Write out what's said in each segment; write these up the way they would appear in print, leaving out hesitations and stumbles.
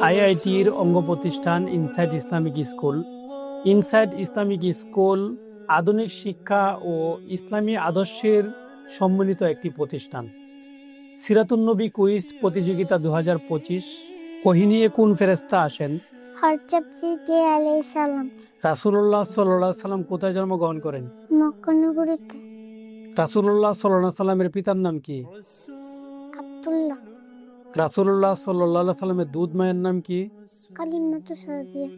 আইআইটির অঙ্গ প্রতিষ্ঠান insight Islamic school. Insight Islamic school আধুনিক শিক্ষা ও ইসলামী আদর্শের সম্মিলিত একটি প্রতিষ্ঠান। সিরাতুন নবী কুইজ প্রতিযোগিতা 2025। ওহী নিয়ে কোন ফেরেশতা আসেন? হযরত জিবরীল আলাইহিস সালাম। রাসূলুল্লাহ সাল্লাল্লাহু আলাইহি সাল্লাম কোথায় জন্মগ্রহণ করেন? মক্কা নগরীতে। রাসূলুল্লাহ সাল্লাল্লাহু আলাইহি সাল্লামের পিতার নাম কি? আব্দুল্লাহ। রাসূলুল্লাহ সাল্লাল্লাহু আলাইহি সাল্লামের দুধ মায়ের নাম কি? কালিমাতু সাদিয়া।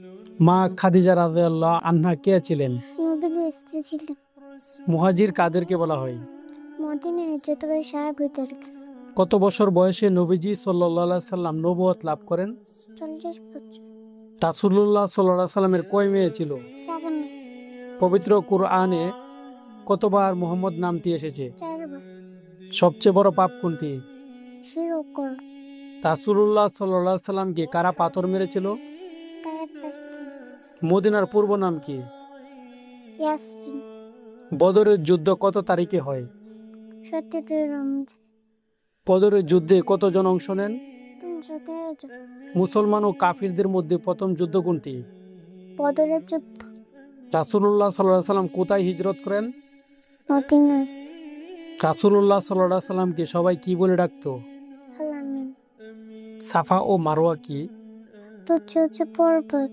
মা খাদিজা রাদিয়াল্লাহু আনহা কে ছিলেন? নবীর স্ত্রী ছিলেন। মুহাজির কাদেরকে বলা হয়? মদিনায় হিজরতকারী সাহাবীদেরকে। কত বছর বয়সে নবীজি সাল্লাল্লাহু আলাইহি সাল্লাম নবুয়ত লাভ করেন? 40 বছর। রাসূলুল্লাহ সাল্লাল্লাহু আলাইহি সাল্লামের কয় মেয়ে ছিল? 4 মেয়ে। পবিত্র কুরআনে কতবার মুহাম্মদ নামটি এসেছে? 4 বার। সবচেয়ে বড় পাপ কোনটি? শিরক কর। রাসূলুল্লাহ সাল্লাল্লাহু আলাইহি সাল্লামকে কারা পাথর মেরেছিল? তায়েফ। মদিনার পূর্ব নাম কি? ইয়াসরিন। বদরের যুদ্ধ কত তারিখে হয়? 17 রমজান। বদরের যুদ্ধে কতজন অংশ নেন? 313 জন। মুসলমান ও কাফিরদের মধ্যে প্রথম যুদ্ধ কোনটি? বদরের যুদ্ধ। রাসূলুল্লাহ সাল্লাল্লাহু আলাইহি সাল্লাম কোথায় হিজরত করেন? মদিনায়। রাসূলুল্লাহ সাল্লাল্লাহু আলাইহি সাল্লামকে সবাই কি বলে ডাকতো? আল-আমিন। সাফা ও মারওয়া কি? তুচ্ছ পর্বত।